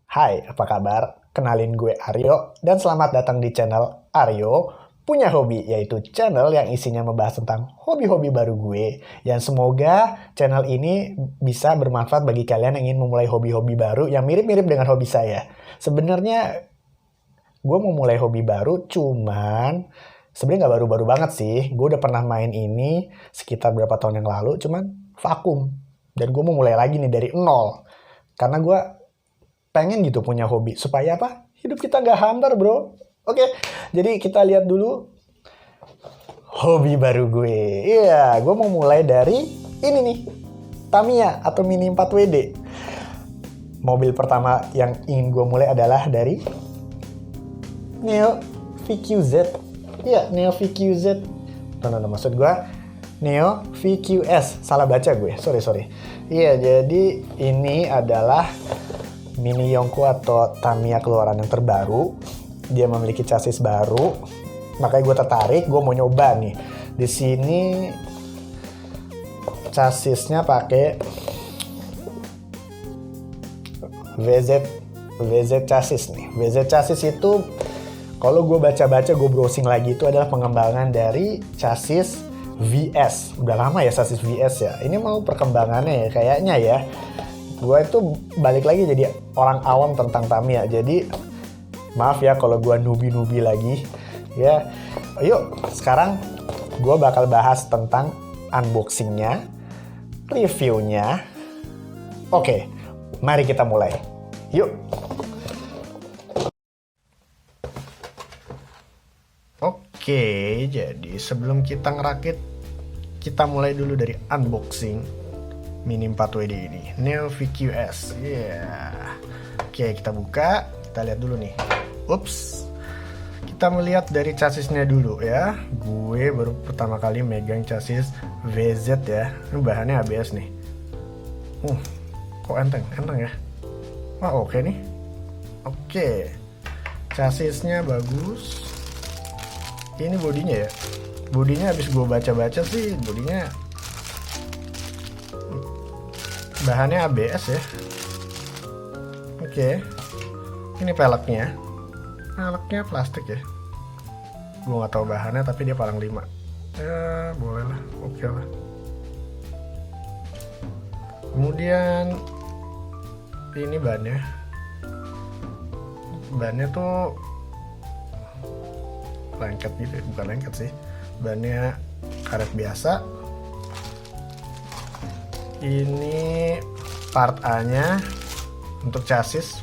Hai, apa kabar? Kenalin gue Aryo, dan selamat datang di channel Aryo Punya Hobi, yaitu channel yang isinya membahas tentang hobi-hobi baru gue. Yang semoga channel ini bisa bermanfaat bagi kalian yang ingin memulai hobi-hobi baru yang mirip-mirip dengan hobi saya. Sebenarnya gue mau mulai hobi baru, cuman sebenarnya nggak baru-baru banget sih. Gue udah pernah main ini sekitar berapa tahun yang lalu, cuman vakum. Dan gue mau mulai lagi nih dari nol. Karena gue pengen gitu punya hobi. Supaya apa? Hidup kita nggak hambar, bro. Oke, jadi kita lihat dulu hobi baru gue. Iya, gue mau mulai dari ini nih. Tamiya atau Mini 4WD. Mobil pertama yang ingin gue mulai adalah dari Neo VQZ. Iya, Neo VQZ. No, maksud gue Neo VQS. Salah baca gue, sorry. Iya, jadi ini adalah Mini Yonko atau Tamiya keluaran yang terbaru. Dia memiliki chassis baru, makanya gue tertarik. Gue mau nyoba nih. Di sini chassisnya pakai VZ chassis nih. VZ chassis itu kalau gue baca-baca, gue browsing lagi, itu adalah pengembangan dari chassis VS. Udah lama ya chassis VS ya. Ini mau perkembangannya ya kayaknya ya. Gue itu balik lagi jadi orang awam tentang Tamiya. Jadi maaf ya kalau gue nubi lagi. Ya, yuk sekarang gue bakal bahas tentang unboxingnya, reviewnya. Oke, mari kita mulai. Yuk. Oke, jadi sebelum kita ngerakit, kita mulai dulu dari unboxing Mini 4WD ini, Neo VQS. Oke, kita buka, kita lihat dulu nih. Ups, kita melihat dari chassisnya dulu ya. Gue baru pertama kali megang chassis VZ ya. Ini bahannya ABS nih. Kok enteng ya. Wah, oke nih. Oke, chassisnya bagus. Ini bodinya ya. Bodinya habis gue baca-baca sih, bodinya bahannya ABS ya. Oke, ini peleknya plastik ya. Gue nggak tahu bahannya, tapi dia palang 5. Ya boleh lah, oke lah. Kemudian ini bannya tuh lengket gitu, bukan lengket sih, bannya karet biasa. Ini part A nya untuk chassis.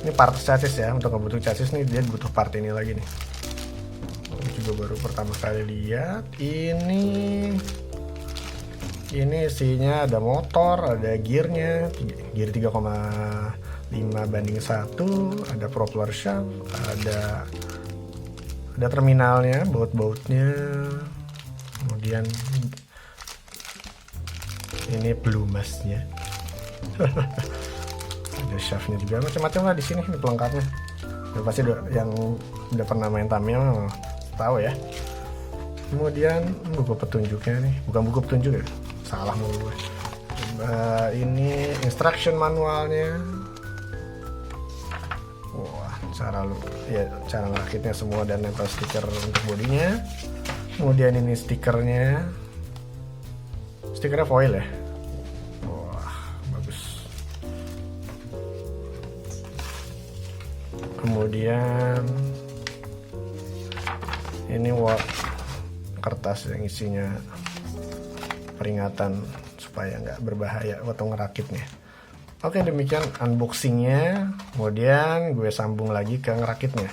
Ini part chassis ya, untuk kebutuhan chassis nih dia butuh part ini lagi nih. Ini juga baru pertama kali lihat. Ini isinya ada motor, ada gearnya, gear 3,5:1, ada propeller shaft, ada terminalnya, baut-bautnya. Kemudian ini pelumasnya. Ada shaftnya juga, macam-macam lah di sini. Ini pelengkapnya. Ya, pasti yang udah pernah main Tamiya tahu ya. Kemudian buku petunjuknya nih, bukan buku petunjuk ya, salah mulu gue. Ini instruction manualnya. Wah, cara ngerakitnya semua dan nempel stiker untuk bodinya. Kemudian ini stikernya foil ya. Wah, bagus. Kemudian ini kertas yang isinya peringatan supaya nggak berbahaya waktu ngerakitnya. Oke, demikian unboxingnya. Kemudian gue sambung lagi ke ngerakitnya.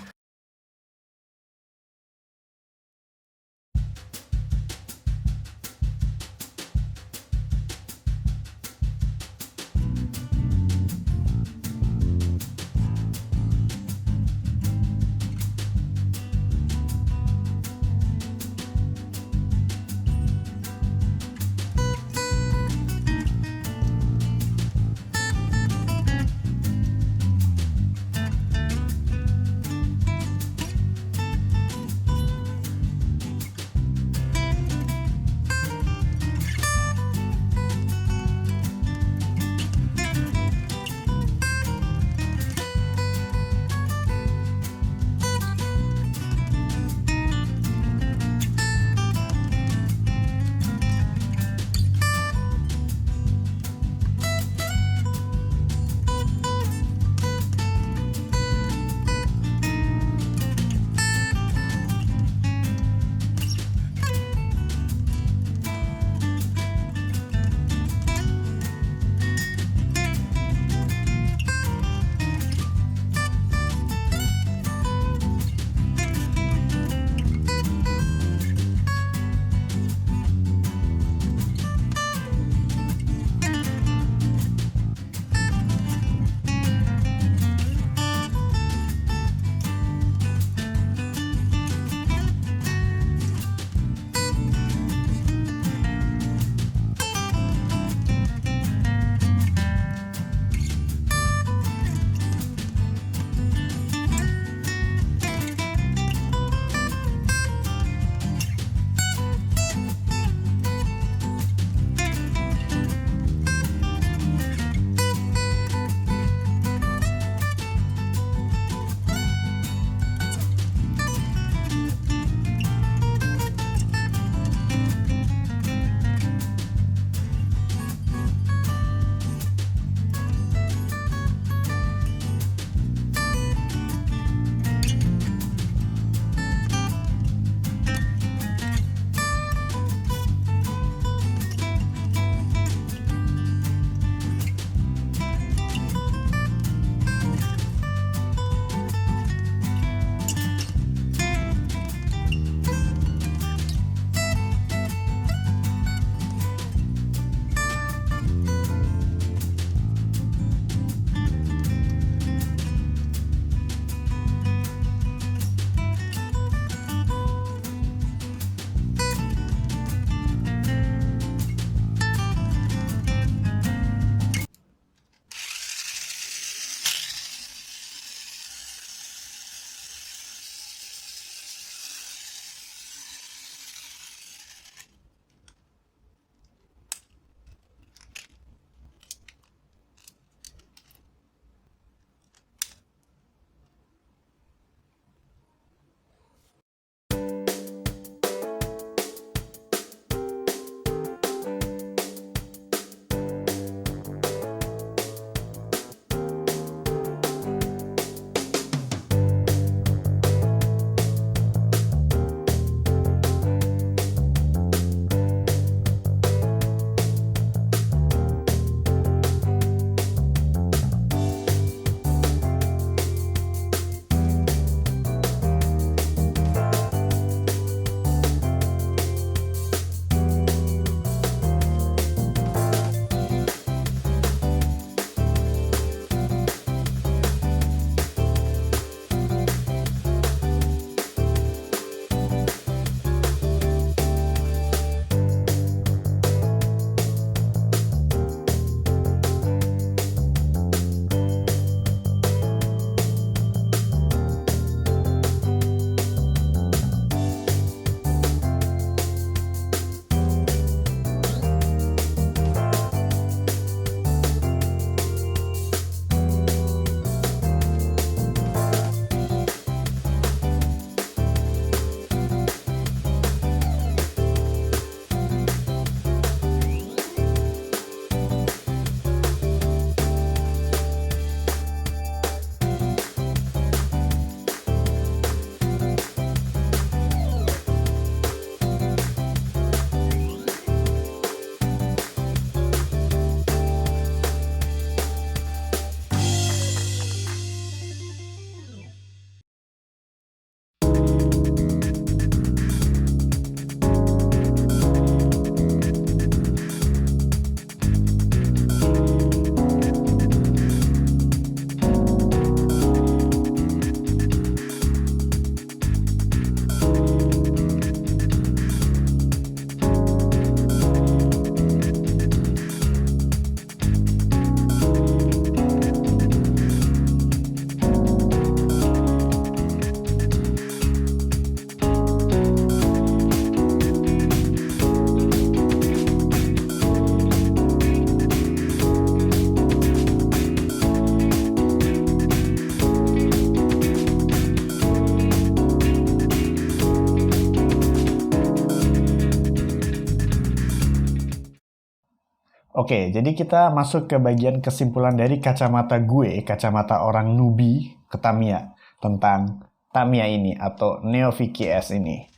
Oke, jadi kita masuk ke bagian kesimpulan dari kacamata gue, kacamata orang newbie ke Tamiya, tentang Tamiya ini atau Neo VQS ini.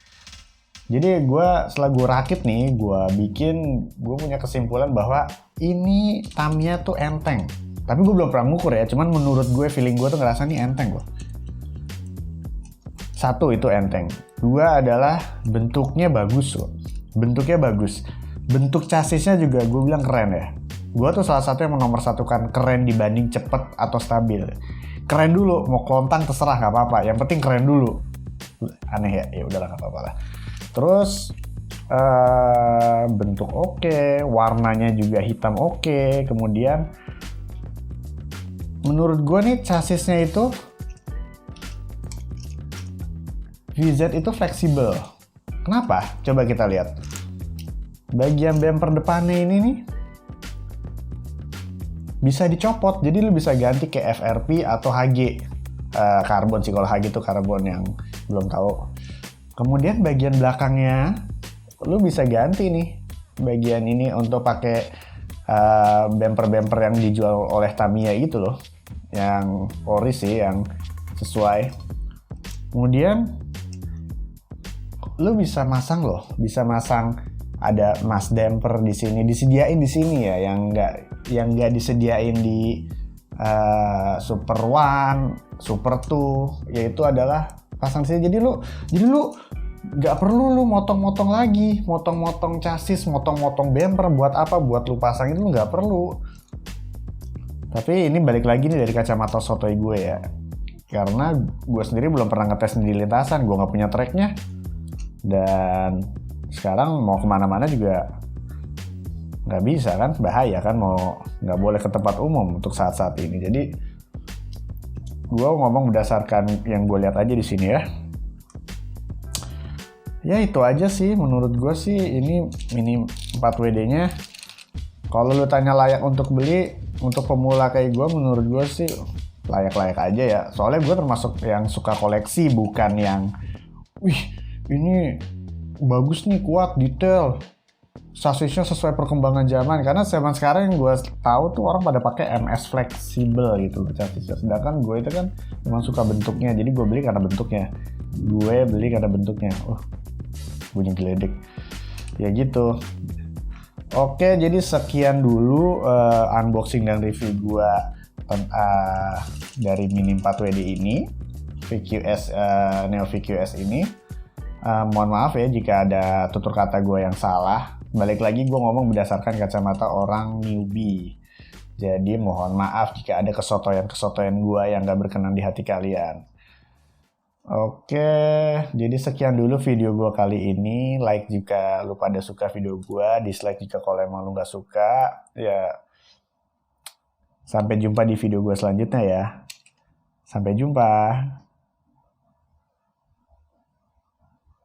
Jadi setelah gue rakit nih, gue punya kesimpulan bahwa ini Tamiya tuh enteng. Tapi gue belum pernah ngukur ya, cuman menurut gue, feeling gue tuh ngerasa nih enteng loh. Satu, itu enteng. Dua adalah bentuknya bagus loh. Bentuknya bagus. Bentuk chassisnya juga gue bilang keren ya. Gue tuh salah satu yang menomorsatukan keren dibanding cepet atau stabil. Keren dulu, mau kelontang terserah gak apa-apa. Yang penting keren dulu. Aneh ya, ya udahlah gak apa-apa lah. Terus bentuk oke, warnanya juga hitam oke. Kemudian menurut gue nih chassisnya itu VZ itu fleksibel. Kenapa? Coba kita lihat. Bagian bumper depannya ini nih bisa dicopot, jadi lu bisa ganti ke FRP atau HG. Karbon sih, kalau HG itu karbon yang belum tahu. Kemudian bagian belakangnya lu bisa ganti nih. Bagian ini untuk pakai bumper-bumper yang dijual oleh Tamiya gitu loh. Yang ori sih, yang sesuai. Kemudian lu bisa masang ada mass damper di sini, disediain di sini ya, yang nggak disediain di Super One, Super Two, yaitu adalah pasang di sini. Jadi lu nggak perlu lu motong-motong lagi, motong-motong chassis, motong-motong bumper buat apa? Buat lu pasang itu nggak perlu. Tapi ini balik lagi nih dari kacamata sotoy gue ya, karena gue sendiri belum pernah ngetes di lintasan, gue nggak punya tracknya, dan sekarang mau kemana-mana juga nggak bisa kan, bahaya kan, nggak boleh ke tempat umum untuk saat-saat ini. Jadi gue ngomong berdasarkan yang gue lihat aja di sini ya. Ya itu aja sih menurut gue sih, ini Mini 4WD-nya. Kalau lu tanya layak untuk beli, untuk pemula kayak gue, menurut gue sih layak-layak aja ya. Soalnya gue termasuk yang suka koleksi, bukan yang wih ini bagus nih, kuat, detail, chassisnya sesuai perkembangan zaman. Karena zaman sekarang yang gue tahu tuh orang pada pakai MS fleksibel gitu chassisnya. Sedangkan gue itu kan memang suka bentuknya, jadi gue beli karena bentuknya. Bunyi geledek. Ya gitu. Oke, jadi sekian dulu unboxing dan review gue dari Mini 4WD ini, VQS, Neo VQS ini. Mohon maaf ya jika ada tutur kata gue yang salah. Balik lagi gue ngomong berdasarkan kacamata orang newbie. Jadi mohon maaf jika ada kesotoyan gue yang gak berkenan di hati kalian. Oke, jadi sekian dulu video gue kali ini. Like jika lu pada suka video gue, dislike jika kalau emang lu gak suka. Ya, sampai jumpa di video gue selanjutnya ya. Sampai jumpa.